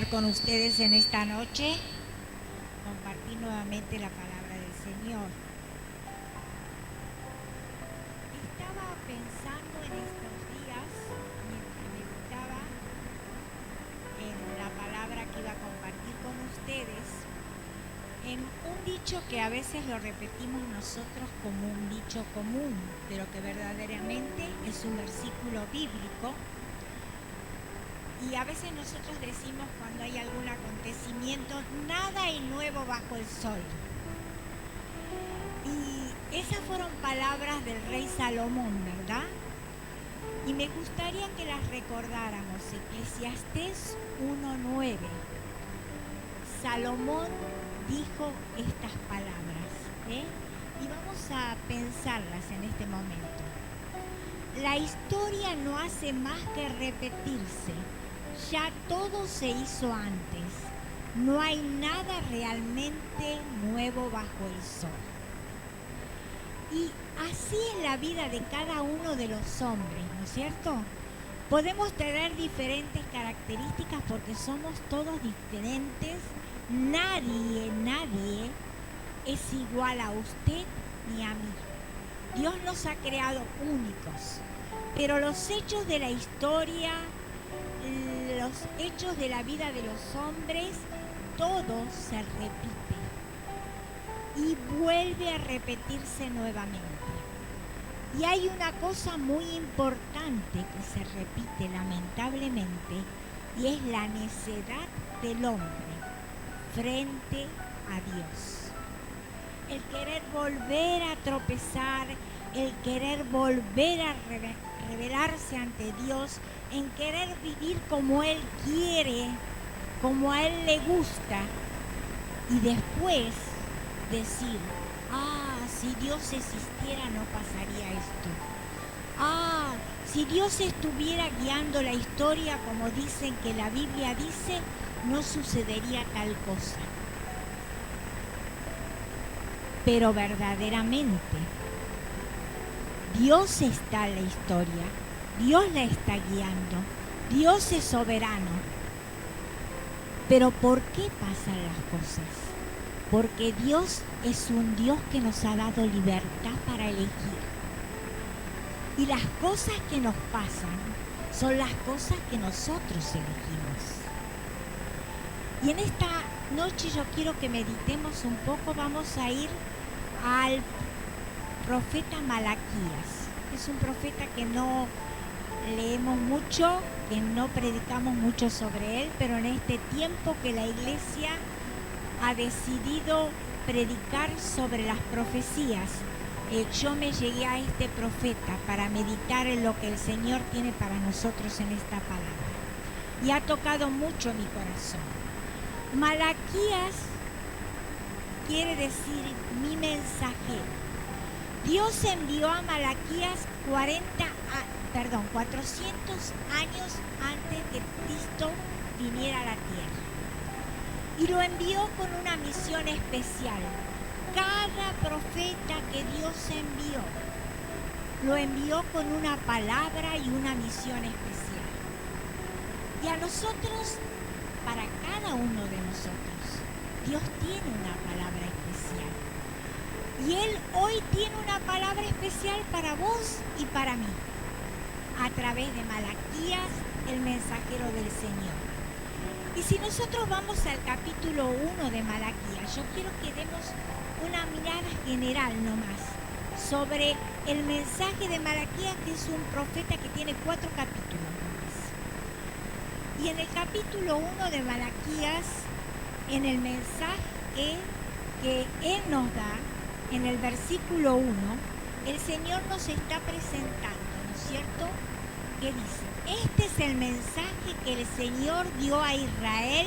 estar con ustedes en esta noche, compartir nuevamente la palabra del Señor. Estaba pensando en estos días, mientras meditaba en la palabra que iba a compartir con ustedes, en un dicho que a veces lo repetimos nosotros como un dicho común, pero que verdaderamente es un versículo bíblico. Y a veces nosotros decimos cuando hay algún acontecimiento, nada hay nuevo bajo el sol. Y esas fueron palabras del rey Salomón, ¿verdad? Y me gustaría que las recordáramos. Eclesiastés 1:9. Salomón dijo estas palabras, y vamos a pensarlas en este momento. La historia no hace más que repetirse. Ya todo se hizo antes. No hay nada realmente nuevo bajo el sol. Y así es la vida de cada uno de los hombres, ¿no es cierto? Podemos tener diferentes características porque somos todos diferentes. Nadie es igual a usted ni a mí. Dios nos ha creado únicos. Pero los hechos de la historia, los hechos de la vida de los hombres, todo se repite y vuelve a repetirse nuevamente. Y hay una cosa muy importante que se repite lamentablemente, y es la necedad del hombre frente a Dios. El querer volver a tropezar, el querer volver a rebelarse ante Dios, en querer vivir como Él quiere, como a Él le gusta, y después decir, si Dios existiera no pasaría esto. Si Dios estuviera guiando la historia como dicen que la Biblia dice, no sucedería tal cosa. Pero verdaderamente, Dios está en la historia, Dios la está guiando, Dios es soberano. Pero ¿por qué pasan las cosas? Porque Dios es un Dios que nos ha dado libertad para elegir. Y las cosas que nos pasan son las cosas que nosotros elegimos. Y en esta noche yo quiero que meditemos un poco. Vamos a ir al profeta Malaquías. Es un profeta que no leemos mucho, que no predicamos mucho sobre él, pero en este tiempo que la iglesia ha decidido predicar sobre las profecías, yo me llegué a este profeta para meditar en lo que el Señor tiene para nosotros en esta palabra. Y ha tocado mucho mi corazón. Malaquías quiere decir mi mensajero. Dios envió a Malaquías 400 años antes que Cristo viniera a la tierra. Y lo envió con una misión especial. Cada profeta que Dios envió, lo envió con una palabra y una misión especial. Y a nosotros, para cada uno de nosotros, Dios tiene una palabra especial. Y Él hoy tiene una palabra especial para vos y para mí, a través de Malaquías, el mensajero del Señor. Y si nosotros vamos al capítulo 1 de Malaquías, yo quiero que demos una mirada general nomás sobre el mensaje de Malaquías, que es un profeta que tiene 4 capítulos nomás. Y en el capítulo 1 de Malaquías, en el mensaje que Él nos da, en el versículo 1, el Señor nos está presentando, ¿no es cierto?, que dice, este es el mensaje que el Señor dio a Israel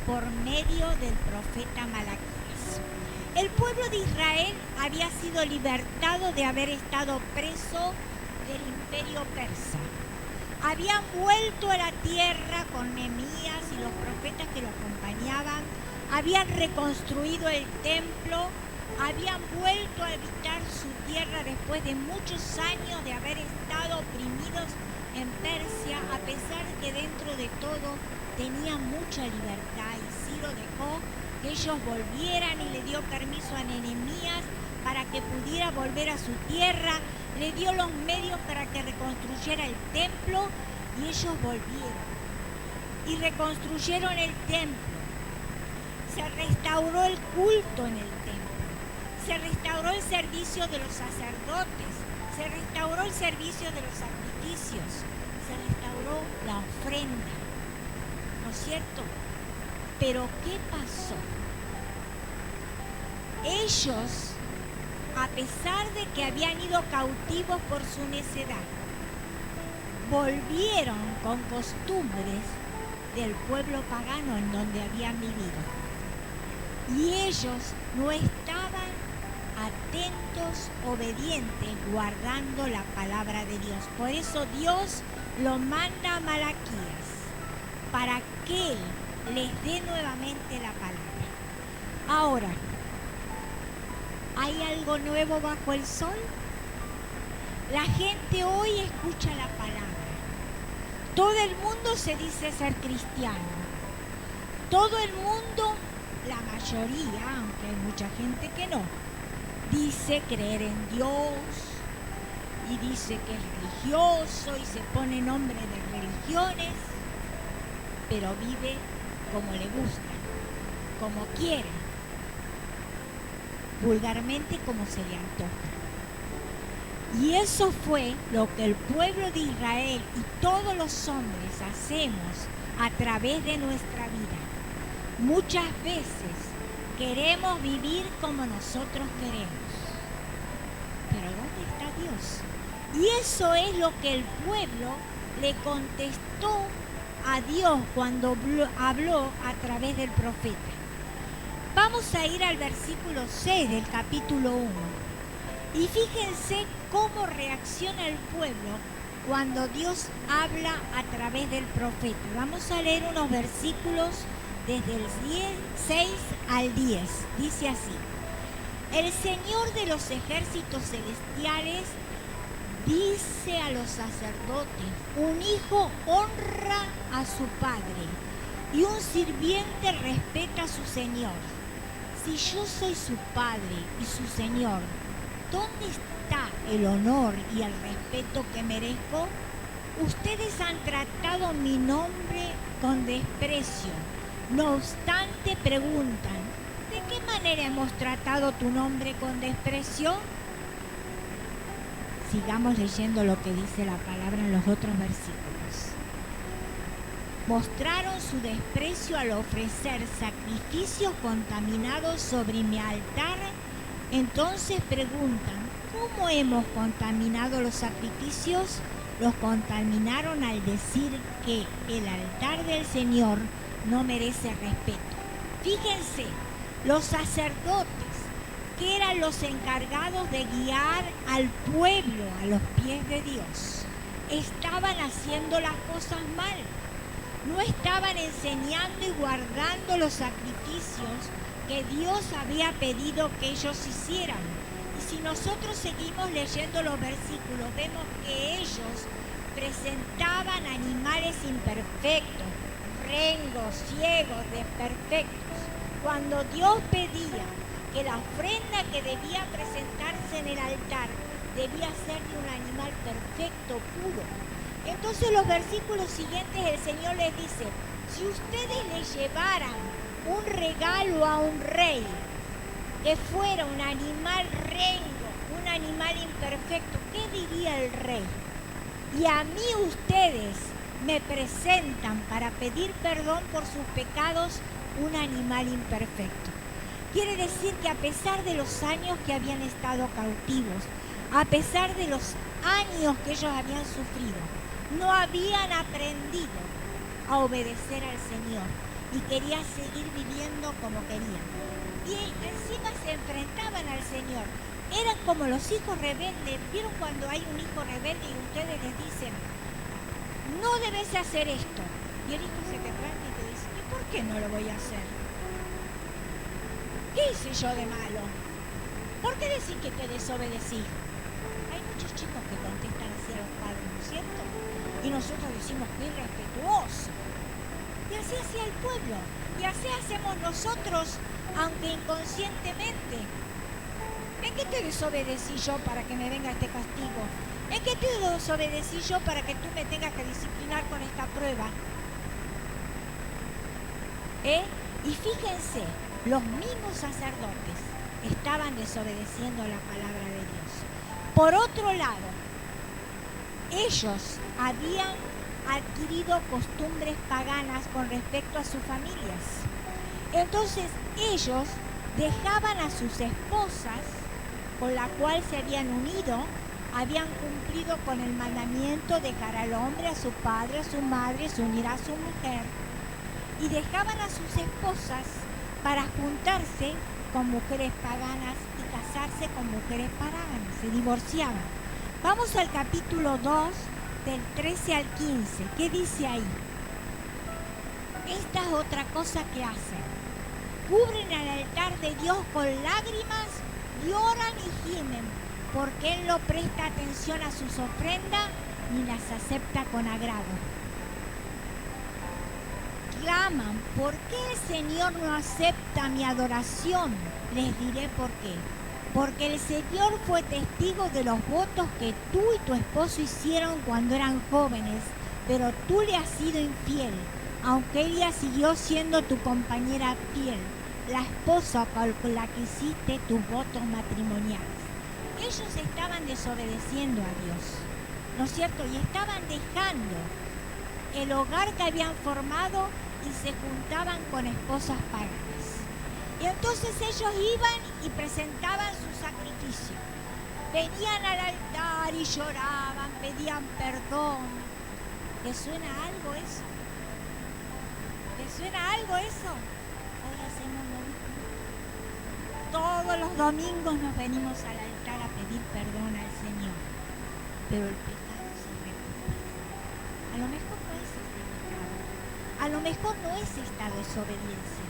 por medio del profeta Malaquías. El pueblo de Israel había sido libertado de haber estado preso del imperio persa. Habían vuelto a la tierra con Nehemías y los profetas que lo acompañaban. Habían reconstruido el templo. Habían vuelto a habitar su tierra después de muchos años de haber estado oprimidos en Persia, a pesar que dentro de todo tenían mucha libertad, y Ciro dejó que ellos volvieran y le dio permiso a Nehemías para que pudiera volver a su tierra, le dio los medios para que reconstruyera el templo, y ellos volvieron y reconstruyeron el templo. Se restauró el culto en el templo, se restauró el servicio de los sacerdotes, se restauró el servicio de los sacrificios, se restauró la ofrenda, ¿no es cierto? Pero ¿qué pasó? Ellos, a pesar de que habían ido cautivos por su necedad, volvieron con costumbres del pueblo pagano en donde habían vivido. Y ellos no estaban atentos, obedientes, guardando la palabra de Dios. Por eso Dios lo manda a Malaquías para que Él les dé nuevamente la palabra. Ahora, ¿hay algo nuevo bajo el sol? La gente hoy escucha la palabra. Todo el mundo se dice ser cristiano. Todo el mundo, la mayoría, aunque hay mucha gente que no, dice creer en Dios y dice que es religioso y se pone nombre de religiones, pero vive como le gusta, como quiere, vulgarmente como se le antoja. Y eso fue lo que el pueblo de Israel y todos los hombres hacemos a través de nuestra vida. Muchas veces queremos vivir como nosotros queremos. Pero ¿dónde está Dios? Y eso es lo que el pueblo le contestó a Dios cuando habló a través del profeta. Vamos a ir al versículo 6 del capítulo 1. Y fíjense cómo reacciona el pueblo cuando Dios habla a través del profeta. Vamos a leer unos versículos desde el 6 al 10. Dice así: el Señor de los ejércitos celestiales dice a los sacerdotes: un hijo honra a su padre y un sirviente respeta a su señor. Si yo soy su padre y su señor, ¿dónde está el honor y el respeto que merezco? Ustedes han tratado mi nombre con desprecio. No obstante, preguntan: ¿de qué manera hemos tratado tu nombre con desprecio? Sigamos leyendo lo que dice la palabra en los otros versículos. Mostraron su desprecio al ofrecer sacrificios contaminados sobre mi altar. Entonces preguntan: ¿cómo hemos contaminado los sacrificios? Los contaminaron al decir que el altar del Señor no merece respeto. Fíjense, los sacerdotes, que eran los encargados de guiar al pueblo a los pies de Dios, estaban haciendo las cosas mal. No estaban enseñando y guardando los sacrificios que Dios había pedido que ellos hicieran. Y si nosotros seguimos leyendo los versículos, vemos que ellos presentaban animales imperfectos, rengos, ciegos, desperfectos. Cuando Dios pedía que la ofrenda que debía presentarse en el altar debía ser de un animal perfecto, puro. Entonces los versículos siguientes el Señor les dice: si ustedes le llevaran un regalo a un rey que fuera un animal rengo, un animal imperfecto, ¿qué diría el rey? Y a mí ustedes me presentan para pedir perdón por sus pecados un animal imperfecto. Quiere decir que a pesar de los años que habían estado cautivos, a pesar de los años que ellos habían sufrido, no habían aprendido a obedecer al Señor y querían seguir viviendo como querían. Y encima se enfrentaban al Señor. Eran como los hijos rebeldes. ¿Vieron cuando hay un hijo rebelde y ustedes les dicen: no debes hacer esto? Y el hijo se te planta y te dice: ¿y por qué no lo voy a hacer? ¿Qué hice yo de malo? ¿Por qué decir que te desobedecí? Hay muchos chicos que contestan así a los padres, ¿no es cierto? Y nosotros decimos que irrespetuoso. Y así hacía el pueblo. Y así hacemos nosotros, aunque inconscientemente. ¿En qué te desobedecí yo para que me venga este castigo? ¿En qué te desobedecí yo para que tú me tengas que disciplinar con esta prueba? Y fíjense, los mismos sacerdotes estaban desobedeciendo la palabra de Dios. Por otro lado, ellos habían adquirido costumbres paganas con respecto a sus familias. Entonces ellos dejaban a sus esposas, con la cual se habían unido, habían cumplido con el mandamiento de dejar al hombre, a su padre, a su madre, se unirá a su mujer, y dejaban a sus esposas para juntarse con mujeres paganas y casarse con mujeres paganas, se divorciaban. Vamos al capítulo 2, del 13 al 15, ¿qué dice ahí? Esta es otra cosa que hacen. Cubren al altar de Dios con lágrimas, lloran y gimen, porque Él no presta atención a sus ofrendas ni las acepta con agrado. Claman, ¿por qué el Señor no acepta mi adoración? Les diré por qué. Porque el Señor fue testigo de los votos que tú y tu esposo hicieron cuando eran jóvenes, pero tú le has sido infiel, aunque ella siguió siendo tu compañera fiel, la esposa con la que hiciste tus votos matrimoniales. Ellos estaban desobedeciendo a Dios, ¿no es cierto? Y estaban dejando el hogar que habían formado y se juntaban con esposas paganas. Y entonces ellos iban y presentaban su sacrificio. Venían al altar y lloraban, pedían perdón. ¿Les suena algo eso? ¿Les suena algo eso? Hoy hacemos lo mismo. Todos los domingos nos venimos al altar a pedir perdón al Señor. Pero el pecado se repite. A lo mejor no es este pecado. A lo mejor no es esta desobediencia.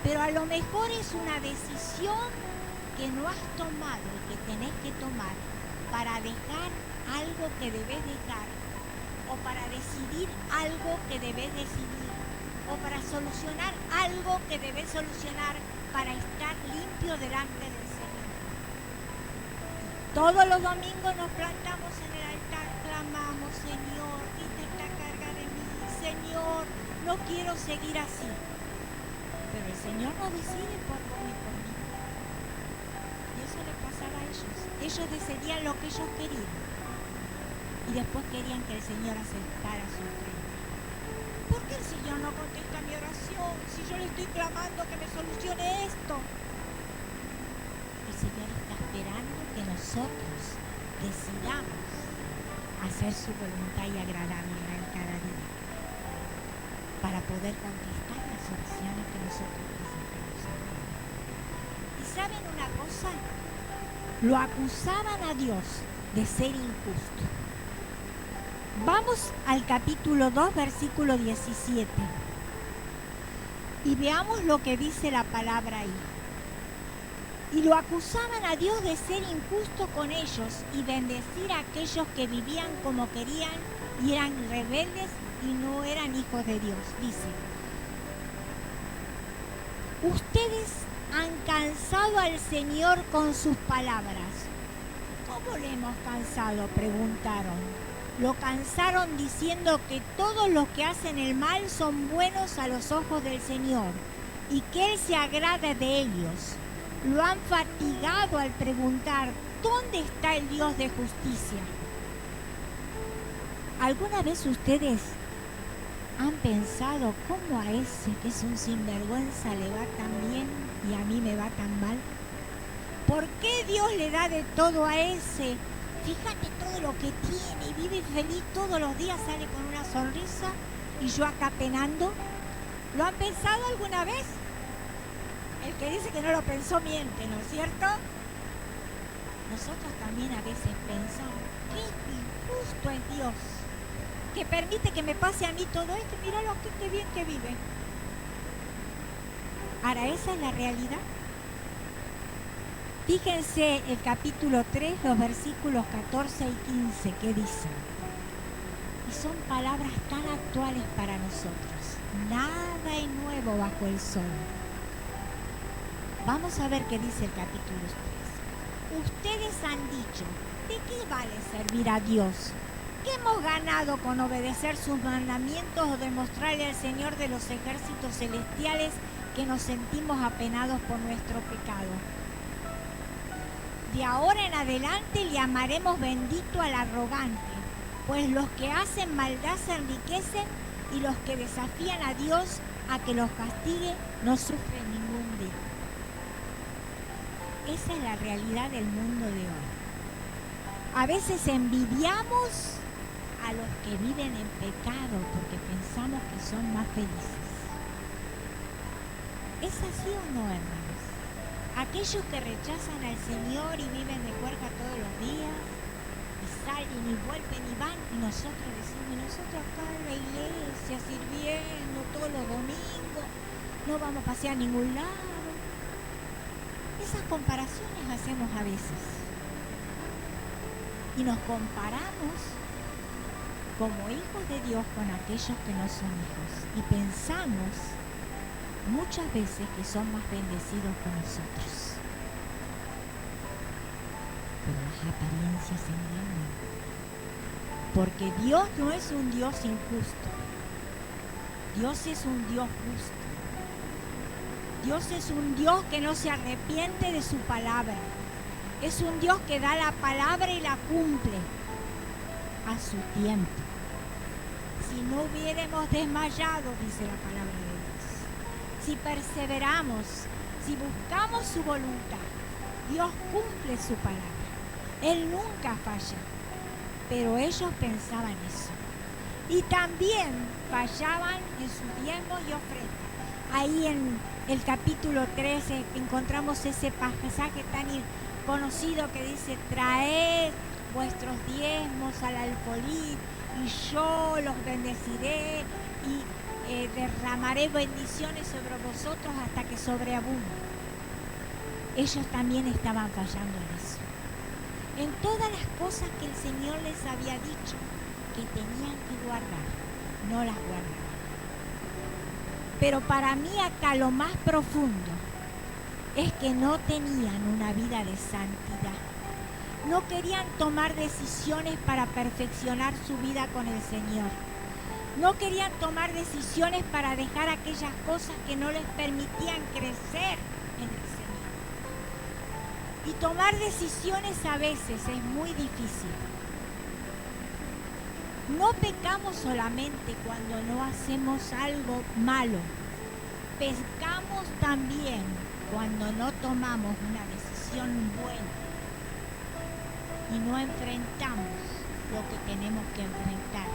Pero a lo mejor es una decisión que no has tomado y que tenés que tomar para dejar algo que debes dejar, o para decidir algo que debes decidir, o para solucionar algo que debes solucionar para estar limpio delante del Señor. Todos los domingos nos plantamos en el altar, clamamos, Señor, quita esta carga de mí, Señor, no quiero seguir así. Pero el Señor no decide por vos y por mí. Y eso le pasaba a ellos. Ellos decidían lo que ellos querían. Y después querían que el Señor aceptara su ofrenda. ¿Por qué el Señor no contesta mi oración si yo le estoy clamando que me solucione esto? El Señor está esperando que nosotros decidamos hacer su voluntad y agradarle a Él cada día, para poder contestar las oraciones que nosotros presentamos a Dios. ¿Y saben una cosa? Lo acusaban a Dios de ser injusto. Vamos al capítulo 2, versículo 17. Y veamos lo que dice la palabra ahí. Y lo acusaban a Dios de ser injusto con ellos y bendecir a aquellos que vivían como querían y eran rebeldes y no eran hijos de Dios. Dice: ustedes han cansado al Señor con sus palabras. ¿Cómo le hemos cansado?, preguntaron. Lo cansaron diciendo que todos los que hacen el mal son buenos a los ojos del Señor y que Él se agrada de ellos. Lo han fatigado al preguntar: ¿dónde está el Dios de justicia? ¿Alguna vez ustedes han pensado cómo a ese que es un sinvergüenza le va tan bien y a mí me va tan mal? ¿Por qué Dios le da de todo a ese? Fíjate todo lo que tiene y vive feliz todos los días, sale con una sonrisa y yo acá penando. ¿Lo han pensado alguna vez? El que dice que no lo pensó miente, ¿no es cierto? Nosotros también a veces pensamos: qué injusto es Dios, que permite que me pase a mí todo esto. Míralo, qué bien que vive. Ahora, esa es la realidad. Fíjense el capítulo 3, los versículos 14 y 15, que dicen: y son palabras tan actuales para nosotros. Nada es nuevo bajo el sol. Vamos a ver qué dice el capítulo 3. Ustedes han dicho, ¿de qué vale servir a Dios? ¿Qué hemos ganado con obedecer sus mandamientos o demostrarle al Señor de los ejércitos celestiales que nos sentimos apenados por nuestro pecado? De ahora en adelante le llamaremos bendito al arrogante, pues los que hacen maldad se enriquecen y los que desafían a Dios a que los castigue no sufren ningún día. Esa es la realidad del mundo de hoy. A veces envidiamos a los que viven en pecado porque pensamos que son más felices. ¿Es así o no, hermanos? Aquellos que rechazan al Señor y viven de juerga todos los días, y salen y vuelven y van, y nosotros decimos, nosotros acá en la iglesia sirviendo todos los domingos, no vamos a pasear a ningún lado. Esas comparaciones hacemos a veces. Y nos comparamos como hijos de Dios con aquellos que no son hijos. Y pensamos muchas veces que son más bendecidos que nosotros. Pero las apariencias engañan. Porque Dios no es un Dios injusto. Dios es un Dios justo. Dios es un Dios que no se arrepiente de su palabra. Es un Dios que da la palabra y la cumple a su tiempo. Si no hubiéramos desmayado, dice la palabra de Dios, si perseveramos, si buscamos su voluntad, Dios cumple su palabra. Él nunca falla, pero ellos pensaban eso. Y también fallaban en sus diezmos y ofrendas. Ahí en el capítulo 13 encontramos ese pasaje tan conocido que dice, traed vuestros diezmos al alfolí y yo los bendeciré y derramaré bendiciones sobre vosotros hasta que sobreabunde. Ellos también estaban fallando en eso. En todas las cosas que el Señor les había dicho que tenían que guardar, no las guardaban. Pero para mí acá lo más profundo es que no tenían una vida de santidad. No querían tomar decisiones para perfeccionar su vida con el Señor. No querían tomar decisiones para dejar aquellas cosas que no les permitían crecer en el Señor. Y tomar decisiones a veces es muy difícil. No pecamos solamente cuando no hacemos algo malo. Pecamos también cuando no tomamos una decisión buena y no enfrentamos lo que tenemos que enfrentar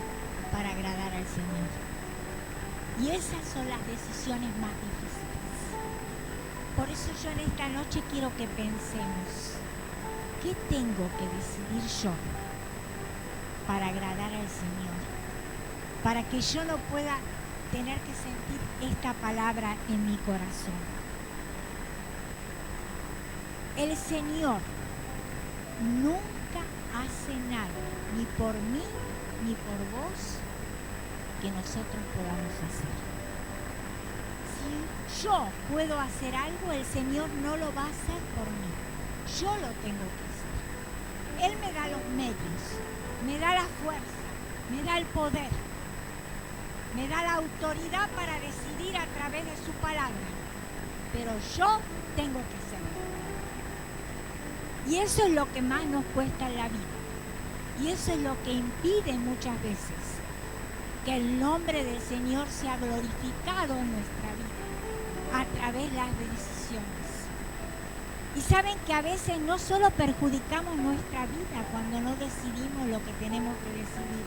para agradar al Señor. Y esas son las decisiones más difíciles. Por eso yo en esta noche quiero que pensemos, ¿qué tengo que decidir yo para agradar al Señor? Para que yo no pueda tener que sentir esta palabra en mi corazón. El Señor nunca hace nada, ni por mí, ni por vos, que nosotros podamos hacer. Si yo puedo hacer algo, el Señor no lo va a hacer por mí. Yo lo tengo que hacer. Él me da los medios, me da la fuerza, me da el poder, me da la autoridad para decidir a través de su palabra. Pero yo tengo que hacerlo. Y eso es lo que más nos cuesta en la vida. Y eso es lo que impide muchas veces que el nombre del Señor sea glorificado en nuestra vida a través de las decisiones. Y saben que a veces no solo perjudicamos nuestra vida cuando no decidimos lo que tenemos que decidir,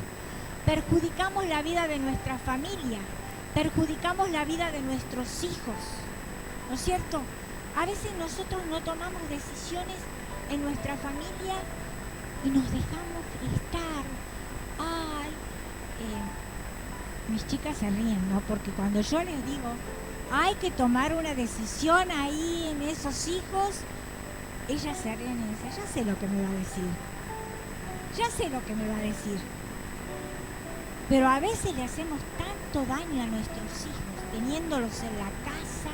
perjudicamos la vida de nuestra familia, perjudicamos la vida de nuestros hijos, ¿no es cierto? A veces nosotros no tomamos decisiones en nuestra familia y nos dejamos estar. Mis chicas se ríen, ¿no? Porque cuando yo les digo, hay que tomar una decisión ahí en esos hijos, ellas se ríen y dicen, ya sé lo que me va a decir. Ya sé lo que me va a decir. Pero a veces le hacemos tanto daño a nuestros hijos, teniéndolos en la casa,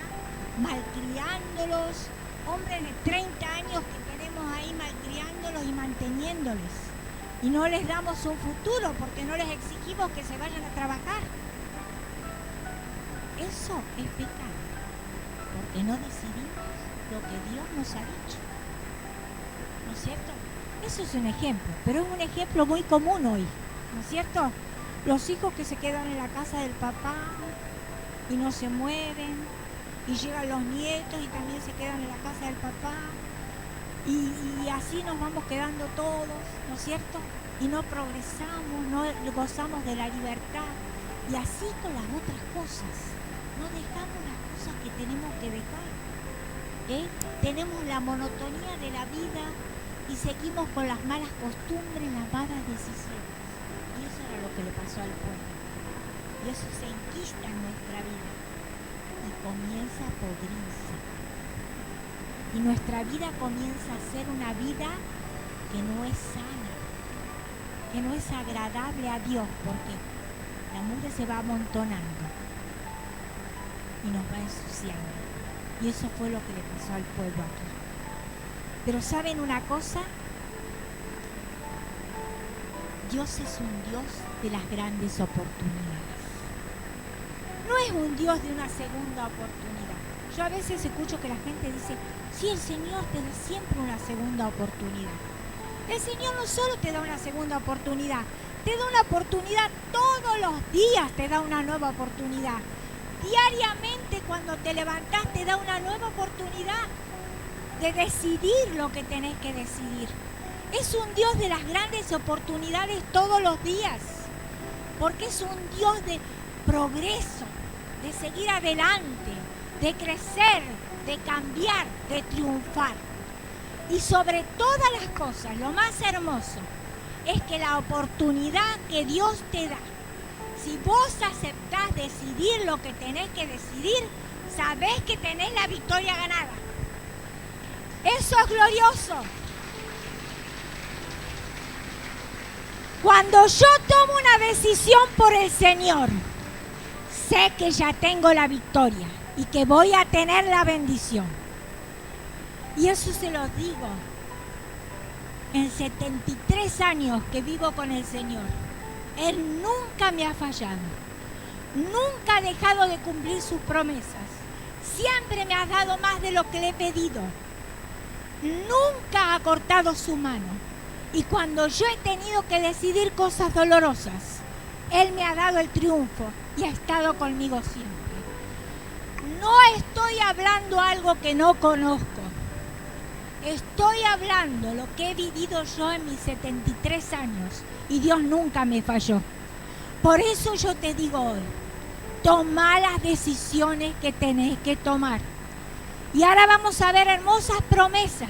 malcriándolos, hombres de 30 años que tenemos ahí malcriándolos y manteniéndoles. Y no les damos un futuro porque no les exigimos que se vayan a trabajar. Eso es pecado, porque no decidimos lo que Dios nos ha dicho. ¿No es cierto? Eso es un ejemplo, pero es un ejemplo muy común hoy, ¿no es cierto? Los hijos que se quedan en la casa del papá y no se mueven, y llegan los nietos y también se quedan en la casa del papá, y así nos vamos quedando todos, ¿no es cierto? Y no progresamos, no gozamos de la libertad, y así con las otras cosas. No dejamos las cosas que tenemos que dejar. Tenemos la monotonía de la vida y seguimos con las malas costumbres, las malas decisiones. Y eso era lo que le pasó al pueblo. Y eso se enquista en nuestra vida y comienza a podrirse. Y nuestra vida comienza a ser una vida que no es sana, que no es agradable a Dios, porque la mugre se va amontonando y nos va ensuciando. Y eso fue lo que le pasó al pueblo aquí. Pero ¿saben una cosa? Dios es un Dios de las grandes oportunidades. No es un Dios de una segunda oportunidad. Yo a veces escucho que la gente dice, sí, el Señor te da siempre una segunda oportunidad. El Señor no solo te da una segunda oportunidad, te da una oportunidad todos los días, te da una nueva oportunidad. Diariamente cuando te levantás te da una nueva oportunidad de decidir lo que tenés que decidir. Es un Dios de las grandes oportunidades todos los días, porque es un Dios de progreso, de seguir adelante, de crecer, de cambiar, de triunfar. Y sobre todas las cosas, lo más hermoso es que la oportunidad que Dios te da, si vos aceptás decidir lo que tenés que decidir, sabés que tenés la victoria ganada. Eso es glorioso. Cuando yo tomo una decisión por el Señor, sé que ya tengo la victoria y que voy a tener la bendición. Y eso se los digo en 73 años que vivo con el Señor. Él nunca me ha fallado, nunca ha dejado de cumplir sus promesas, siempre me ha dado más de lo que le he pedido, nunca ha cortado su mano. Y cuando yo he tenido que decidir cosas dolorosas, Él me ha dado el triunfo y ha estado conmigo siempre. No estoy hablando algo que no conozco, estoy hablando lo que he vivido yo en mis 73 años. Y Dios nunca me falló. Por eso yo te digo hoy, toma las decisiones que tenés que tomar. Y ahora vamos a ver hermosas promesas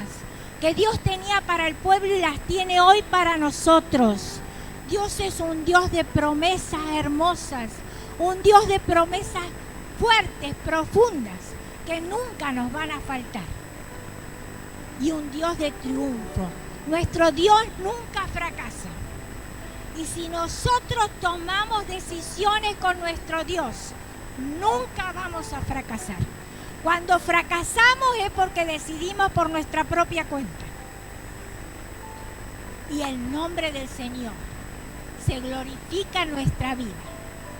que Dios tenía para el pueblo y las tiene hoy para nosotros. Dios es un Dios de promesas hermosas, un Dios de promesas fuertes, profundas, que nunca nos van a faltar. Y un Dios de triunfo. Nuestro Dios nunca fracasa. Y si nosotros tomamos decisiones con nuestro Dios, nunca vamos a fracasar. Cuando fracasamos es porque decidimos por nuestra propia cuenta. Y el nombre del Señor se glorifica en nuestra vida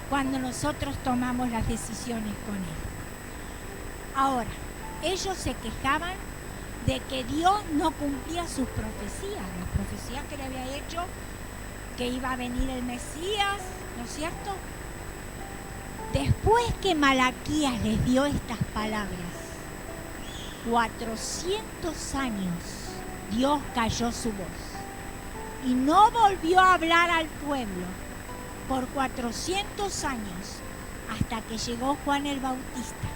cuando nosotros tomamos las decisiones con Él. Ahora, ellos se quejaban de que Dios no cumplía sus profecías, las profecías que le había hecho, que iba a venir el Mesías, ¿no es cierto? Después que Malaquías les dio estas palabras, 400 años Dios calló su voz y no volvió a hablar al pueblo por 400 años hasta que llegó Juan el Bautista.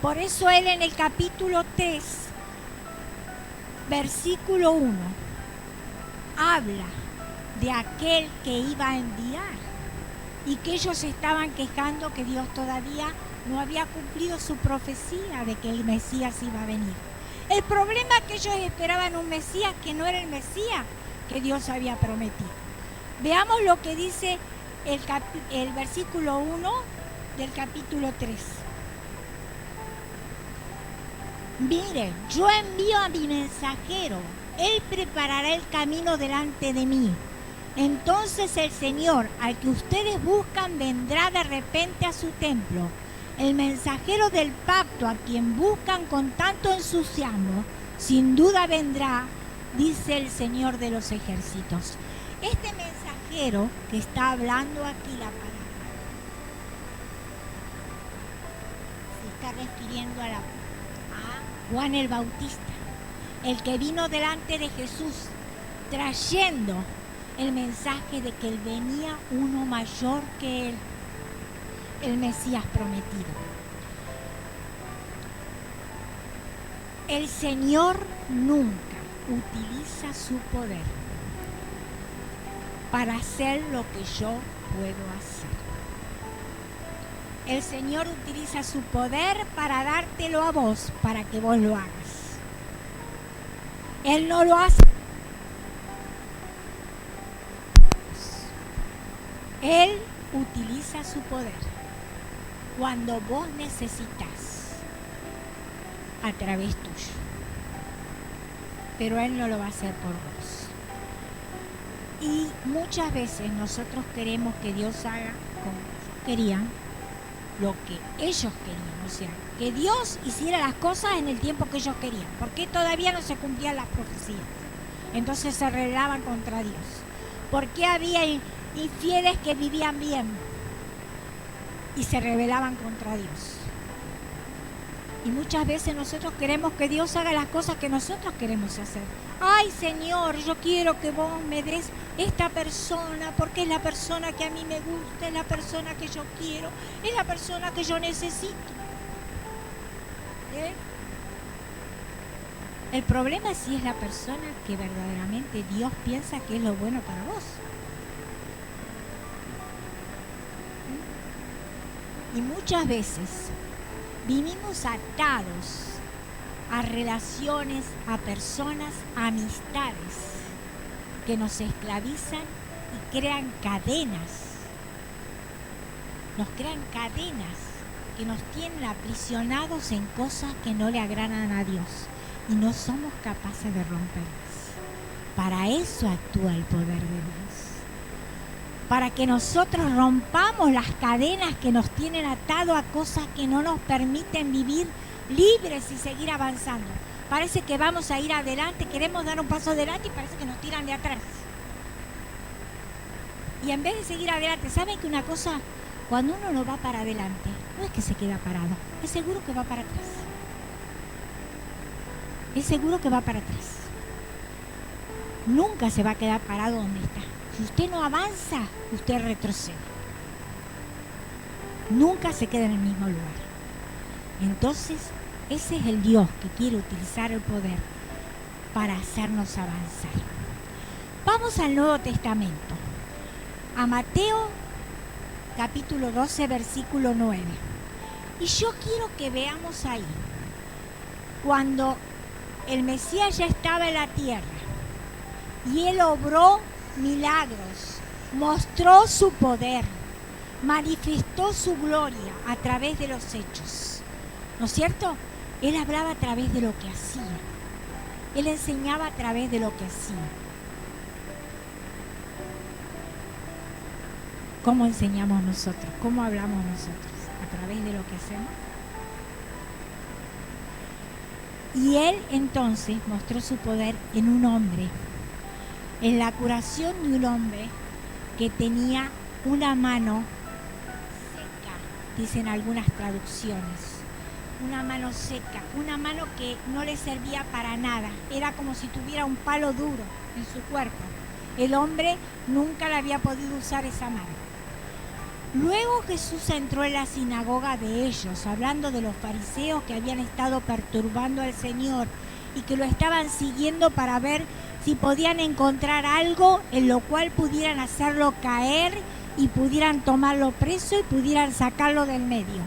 Por eso él en el capítulo 3, versículo 1, habla de aquel que iba a enviar y que ellos estaban quejando que Dios todavía no había cumplido su profecía de que el Mesías iba a venir. El problema es que ellos esperaban un Mesías que no era el Mesías que Dios había prometido. Veamos lo que dice el versículo 1 del capítulo 3. Mire, yo envío a mi mensajero, él preparará el camino delante de mí. Entonces el Señor, al que ustedes buscan, vendrá de repente a su templo. El mensajero del pacto, a quien buscan con tanto entusiasmo, sin duda vendrá, dice el Señor de los ejércitos. Este mensajero que está hablando aquí la palabra, se está refiriendo a Juan el Bautista, el que vino delante de Jesús trayendo el mensaje de que él venía uno mayor que él, el Mesías prometido. El Señor nunca utiliza su poder para hacer lo que yo puedo hacer. El Señor utiliza su poder para dártelo a vos, para que vos lo hagas. Él no lo hace. Él utiliza su poder cuando vos necesitas, a través tuyo. Pero Él no lo va a hacer por vos. Y muchas veces nosotros queremos que Dios haga como ellos querían, lo que ellos querían, o sea, que Dios hiciera las cosas en el tiempo que ellos querían, porque todavía no se cumplían las profecías. Entonces se rebelaban contra Dios. Porque había infieles que vivían bien y se rebelaban contra Dios. Y muchas veces nosotros queremos que Dios haga las cosas que nosotros queremos hacer. Ay, Señor, yo quiero que vos me des esta persona porque es la persona que a mí me gusta, es la persona que yo quiero, es la persona que yo necesito. El problema es si es la persona que verdaderamente Dios piensa que es lo bueno para vos. Y muchas veces vivimos atados a relaciones, a personas, a amistades que nos esclavizan y crean cadenas. Nos crean cadenas que nos tienen aprisionados en cosas que no le agradan a Dios y no somos capaces de romperlas. Para eso actúa el poder de Dios. Para que nosotros rompamos las cadenas que nos tienen atados a cosas que no nos permiten vivir libres y seguir avanzando. Parece que vamos a ir adelante, queremos dar un paso adelante y parece que nos tiran de atrás. Y en vez de seguir adelante, ¿saben que una cosa? Cuando uno no va para adelante, no es que se queda parado, es seguro que va para atrás. Es seguro que va para atrás. Nunca se va a quedar parado donde está. Si usted no avanza, usted retrocede. Nunca se queda en el mismo lugar. Entonces, ese es el Dios que quiere utilizar el poder para hacernos avanzar. Vamos al Nuevo Testamento, a Mateo capítulo 12, versículo 9. Y yo quiero que veamos ahí, cuando el Mesías ya estaba en la tierra y Él obró milagros, mostró su poder, manifestó su gloria a través de los hechos. ¿No es cierto? Él hablaba a través de lo que hacía. Él enseñaba a través de lo que hacía. ¿Cómo enseñamos nosotros? ¿Cómo hablamos nosotros? ¿A través de lo que hacemos? Y Él entonces mostró su poder en un hombre, en la curación de un hombre que tenía una mano seca, dicen algunas traducciones. Una mano seca, una mano que no le servía para nada. Era como si tuviera un palo duro en su cuerpo. El hombre nunca le había podido usar esa mano. Luego Jesús entró en la sinagoga de ellos, hablando de los fariseos que habían estado perturbando al Señor y que lo estaban siguiendo para ver si podían encontrar algo en lo cual pudieran hacerlo caer y pudieran tomarlo preso y pudieran sacarlo del medio.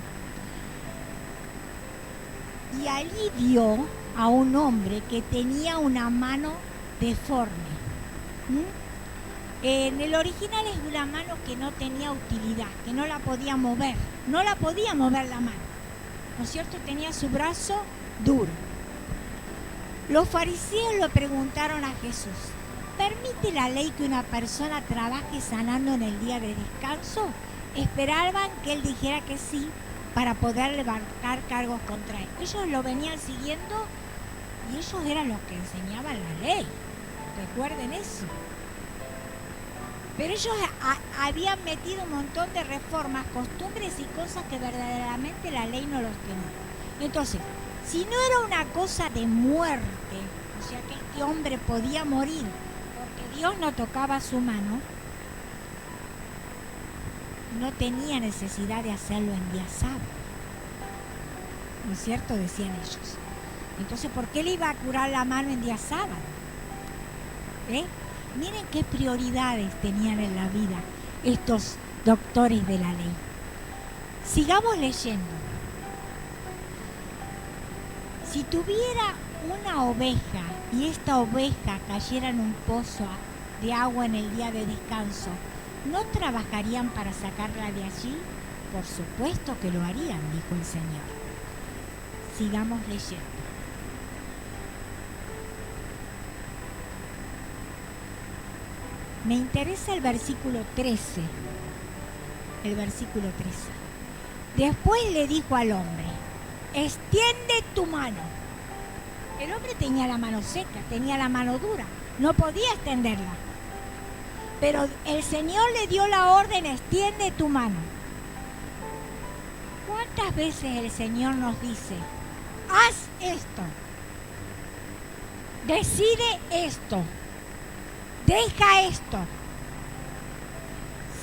Y allí vio a un hombre que tenía una mano deforme. En el original es una mano que no tenía utilidad, que no la podía mover. No la podía mover la mano. ¿No es cierto? Tenía su brazo duro. Los fariseos le preguntaron a Jesús: ¿permite la ley que una persona trabaje sanando en el día de descanso? Esperaban que él dijera que sí para poder levantar cargos contra él. Ellos lo venían siguiendo y ellos eran los que enseñaban la ley. Recuerden eso. Pero ellos habían metido un montón de reformas, costumbres y cosas que verdaderamente la ley no los tenía. Entonces, si no era una cosa de muerte, o sea que este hombre podía morir porque Dios no tocaba su mano, no tenía necesidad de hacerlo en día sábado. ¿No es cierto? Decían ellos. Entonces, ¿por qué le iba a curar la mano en día sábado? Miren qué prioridades tenían en la vida estos doctores de la ley. Sigamos leyendo. Si tuviera una oveja y esta oveja cayera en un pozo de agua en el día de descanso, ¿no trabajarían para sacarla de allí? Por supuesto que lo harían, dijo el Señor. Sigamos leyendo. Me interesa el versículo 13. El versículo 13. Después le dijo al hombre: extiende tu mano. El hombre tenía la mano seca, tenía la mano dura, no podía extenderla. Pero el Señor le dio la orden: extiende tu mano. ¿Cuántas veces el Señor nos dice: haz esto, decide esto, deja esto?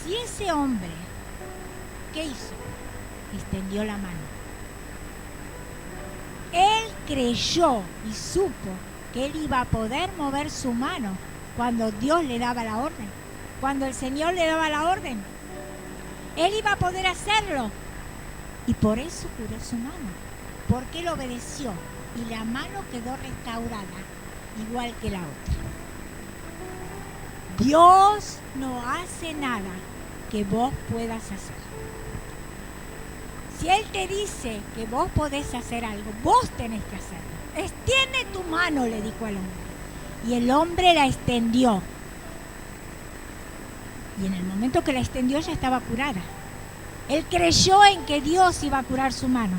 Si ese hombre, ¿qué hizo? Extendió la mano. Él creyó y supo que él iba a poder mover su mano cuando Dios le daba la orden, cuando el Señor le daba la orden. Él iba a poder hacerlo. Y por eso curó su mano, porque él obedeció y la mano quedó restaurada igual que la otra. Dios no hace nada que vos puedas hacer. Si Él te dice que vos podés hacer algo, vos tenés que hacerlo. Extiende tu mano, le dijo al hombre. Y el hombre la extendió. Y en el momento que la extendió ya estaba curada. Él creyó en que Dios iba a curar su mano.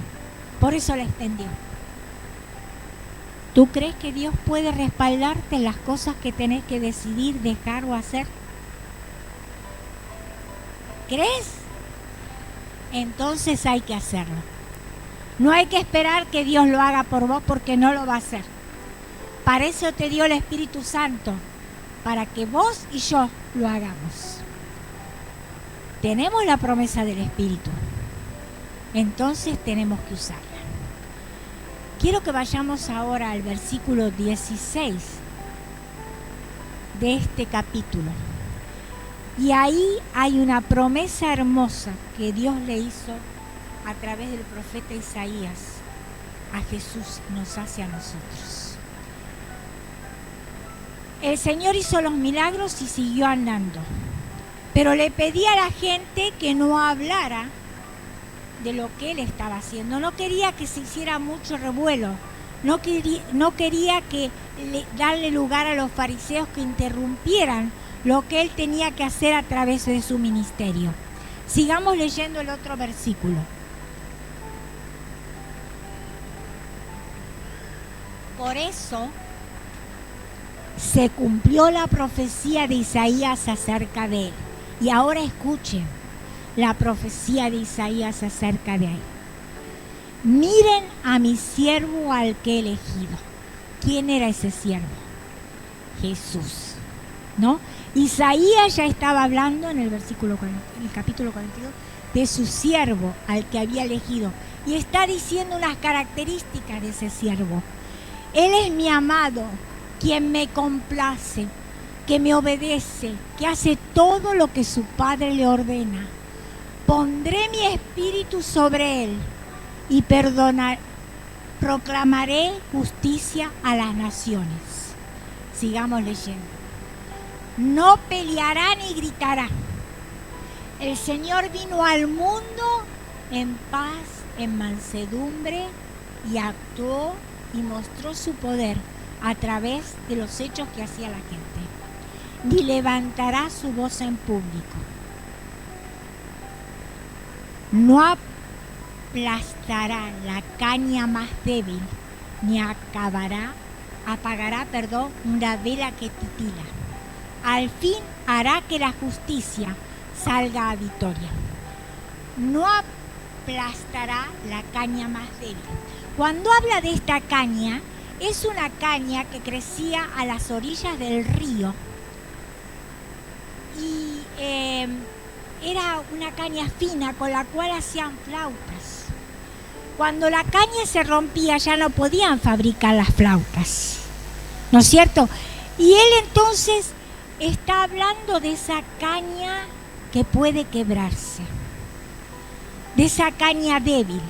Por eso la extendió. ¿Tú crees que Dios puede respaldarte en las cosas que tenés que decidir, dejar o hacer? ¿Crees? Entonces hay que hacerlo. No hay que esperar que Dios lo haga por vos, porque no lo va a hacer. Para eso te dio el Espíritu Santo, para que vos y yo lo hagamos. Tenemos la promesa del Espíritu, entonces tenemos que usarla. Quiero que vayamos ahora al versículo 16 de este capítulo. Y ahí hay una promesa hermosa que Dios le hizo a través del profeta Isaías a Jesús, nos hace a nosotros. El Señor hizo los milagros y siguió andando, pero le pedía a la gente que no hablara de lo que él estaba haciendo. No quería que se hiciera mucho revuelo, no quería darle lugar a los fariseos que interrumpieran lo que él tenía que hacer a través de su ministerio. Sigamos leyendo el otro versículo. Por eso se cumplió la profecía de Isaías acerca de él. Y ahora escuchen la profecía de Isaías acerca de él. Miren a mi siervo al que he elegido. ¿Quién era ese siervo? Jesús, ¿no? Isaías ya estaba hablando en el capítulo 42 de su siervo al que había elegido. Y está diciendo unas características de ese siervo. Él es mi amado, quien me complace, que me obedece, que hace todo lo que su padre le ordena. Pondré mi espíritu sobre él y proclamaré justicia a las naciones. Sigamos leyendo. no peleará ni gritará. El Señor vino al mundo en paz, en mansedumbre, y actuó y mostró su poder a través de los hechos que hacía la gente. Ni levantará su voz en público. No aplastará la caña más débil, ni apagará, una vela que titila. Al fin hará que la justicia salga a victoria. No aplastará la caña más débil. Cuando habla de esta caña, es una caña que crecía a las orillas del río y era una caña fina con la cual hacían flautas. Cuando la caña se rompía ya no podían fabricar las flautas, ¿no es cierto? Y él entonces está hablando de esa caña que puede quebrarse, de esa caña débil,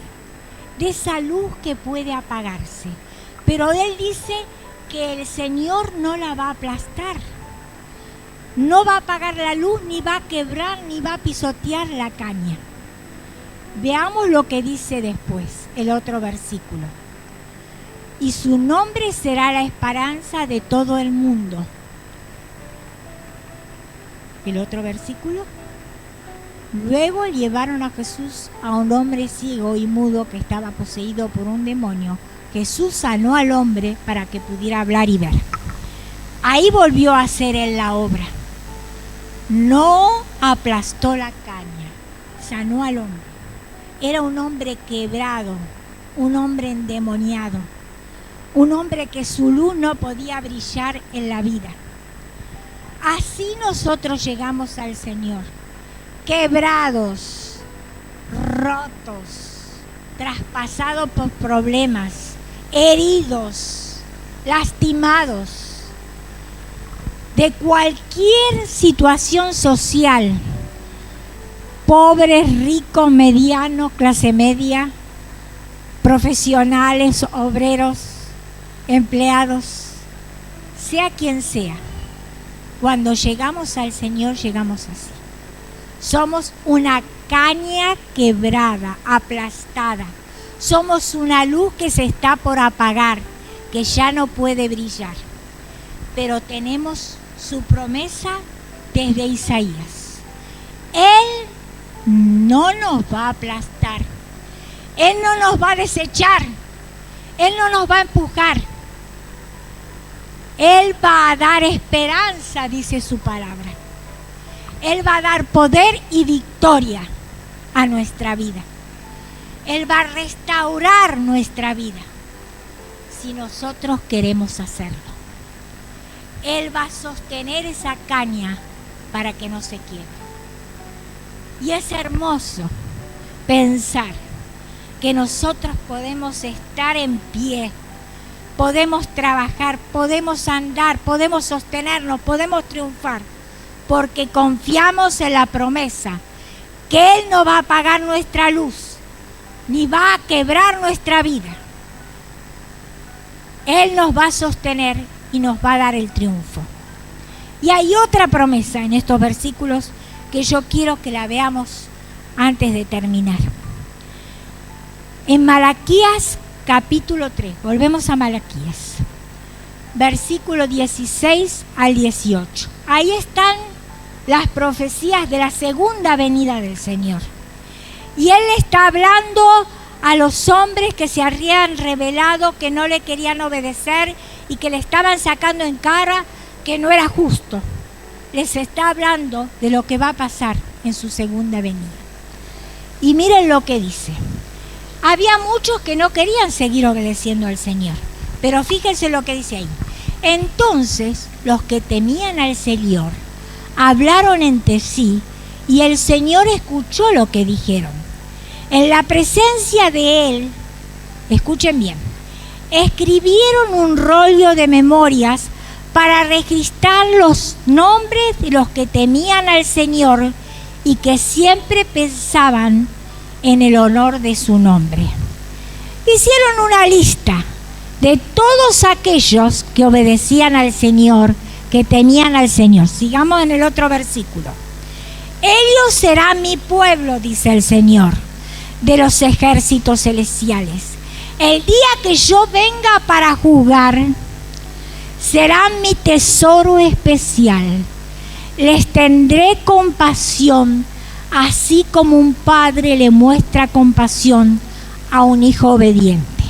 de esa luz que puede apagarse. Pero él dice que el Señor no la va a aplastar, no va a apagar la luz, ni va a quebrar, ni va a pisotear la caña. Veamos lo que dice después, el otro versículo. Y su nombre será la esperanza de todo el mundo. El otro versículo. Luego llevaron a Jesús a un hombre ciego y mudo que estaba poseído por un demonio. Jesús sanó al hombre para que pudiera hablar y ver. Ahí volvió a hacer él la obra. No aplastó la caña, sanó al hombre. Era un hombre quebrado, un hombre endemoniado, un hombre que su luz no podía brillar en la vida. Así nosotros llegamos al Señor, quebrados, rotos, traspasados por problemas, heridos, lastimados, de cualquier situación social, pobres, ricos, medianos, clase media, profesionales, obreros, empleados, sea quien sea. Cuando llegamos al Señor, llegamos así. Somos una caña quebrada, aplastada. Somos una luz que se está por apagar, que ya no puede brillar. Pero tenemos su promesa desde Isaías. Él no nos va a aplastar. Él no nos va a desechar. Él no nos va a empujar. Él va a dar esperanza, dice su palabra. Él va a dar poder y victoria a nuestra vida. Él va a restaurar nuestra vida si nosotros queremos hacerlo. Él va a sostener esa caña para que no se quiebre. Y es hermoso pensar que nosotros podemos estar en pie, podemos trabajar, podemos andar, podemos sostenernos, podemos triunfar, porque confiamos en la promesa que Él no va a apagar nuestra luz, ni va a quebrar nuestra vida. Él nos va a sostener y nos va a dar el triunfo. Y hay otra promesa en estos versículos que yo quiero que la veamos antes de terminar. En Malaquías capítulo 3, volvemos a Malaquías, versículo 16 al 18. Ahí están las profecías de la segunda venida del Señor. Y Él está hablando a los hombres que se habían rebelado, que no le querían obedecer y que le estaban sacando en cara que no era justo. Les está hablando de lo que va a pasar en su segunda venida. Y miren lo que dice. Había muchos que no querían seguir obedeciendo al Señor, pero fíjense lo que dice ahí. Entonces los que temían al Señor hablaron entre sí y el Señor escuchó lo que dijeron. En la presencia de Él, escuchen bien, escribieron un rollo de memorias para registrar los nombres de los que temían al Señor y que siempre pensaban en el honor de su nombre. Hicieron una lista de todos aquellos que obedecían al Señor que temían al Señor. Sigamos en el otro versículo. Ellos serán mi pueblo, dice el Señor, de los ejércitos celestiales. El día que yo venga para juzgar, serán mi tesoro especial. Les tendré compasión, así como un padre le muestra compasión a un hijo obediente.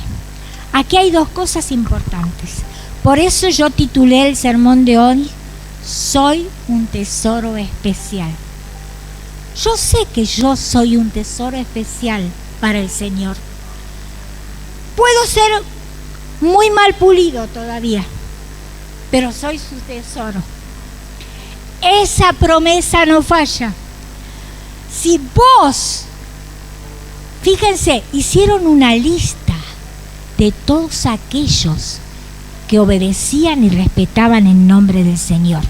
Aquí hay dos cosas importantes. Por eso yo titulé el sermón de hoy, Soy un tesoro especial. Yo sé que yo soy un tesoro especial para el Señor. Puedo ser muy mal pulido todavía, pero soy su tesoro. Esa promesa no falla. Si vos, fíjense, hicieron una lista de todos aquellos que obedecían y respetaban el nombre del Señor.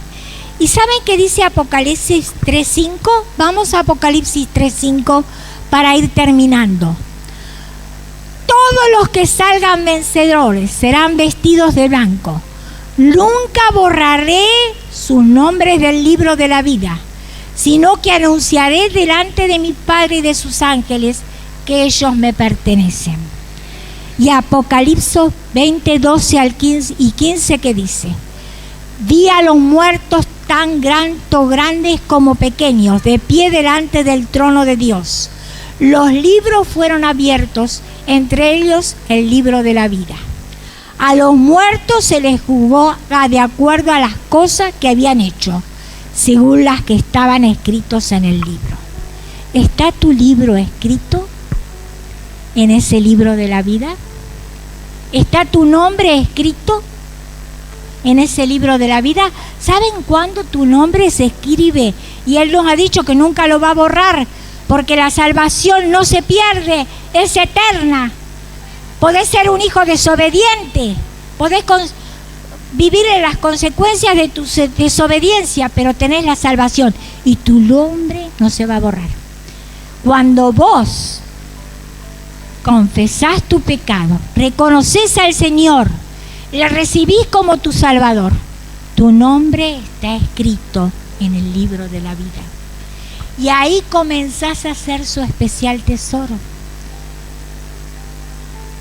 ¿Y saben qué dice Apocalipsis 3:5? Vamos a Apocalipsis 3:5 para ir terminando. Todos los que salgan vencedores serán vestidos de blanco. Nunca borraré sus nombres del libro de la vida, sino que anunciaré delante de mi Padre y de sus ángeles que ellos me pertenecen. Y Apocalipsis 20:12 al 15 y 15 que dice: vi a los muertos tanto grandes como pequeños, de pie delante del trono de Dios. Los libros fueron abiertos, entre ellos el libro de la vida. A los muertos se les juzgó de acuerdo a las cosas que habían hecho, según las que estaban escritos en el libro. ¿Está tu libro escrito en ese libro de la vida? ¿Está tu nombre escrito en ese libro de la vida? ¿Saben cuándo tu nombre se escribe? Y Él nos ha dicho que nunca lo va a borrar, porque la salvación no se pierde, es eterna. Podés ser un hijo desobediente, podés vivir en las consecuencias de tu desobediencia, pero tenés la salvación y tu nombre no se va a borrar. Cuando vos confesás tu pecado, reconoces al Señor, le recibís como tu Salvador, tu nombre está escrito en el libro de la vida. Y ahí comenzás a ser su especial tesoro.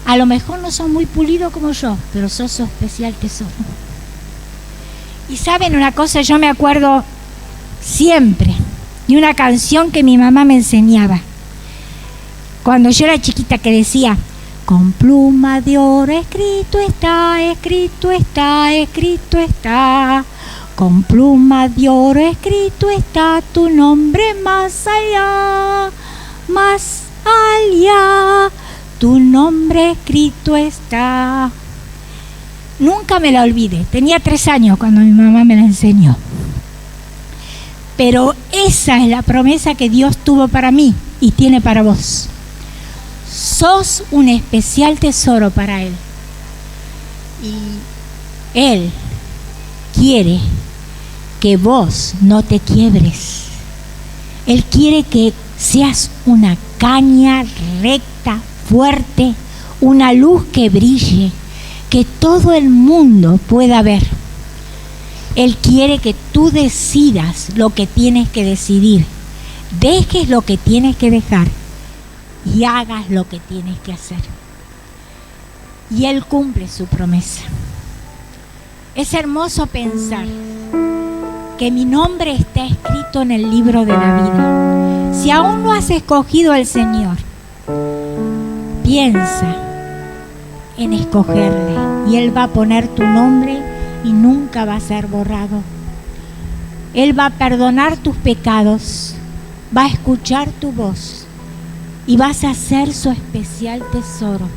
A lo mejor no sos muy pulido como yo, pero sos su especial tesoro. Y saben una cosa, yo me acuerdo siempre de una canción que mi mamá me enseñaba cuando yo era chiquita, que decía: con pluma de oro escrito está, escrito está, escrito está. Con pluma de oro escrito está tu nombre más allá, más allá. Tu nombre escrito está. Nunca me la olvidé. Tenía 3 años cuando mi mamá me la enseñó. Pero esa es la promesa que Dios tuvo para mí y tiene para vos. Sos un especial tesoro para Él. Y Él quiere que vos no te quiebres. Él quiere que seas una caña recta, fuerte, una luz que brille, que todo el mundo pueda ver. Él quiere que tú decidas lo que tienes que decidir, dejes lo que tienes que dejar y hagas lo que tienes que hacer. Y Él cumple su promesa. Es hermoso pensar que mi nombre está escrito en el libro de la vida. Si aún no has escogido al Señor, piensa en escogerle y Él va a poner tu nombre y nunca va a ser borrado. Él va a perdonar tus pecados, va a escuchar tu voz y vas a ser su especial tesoro.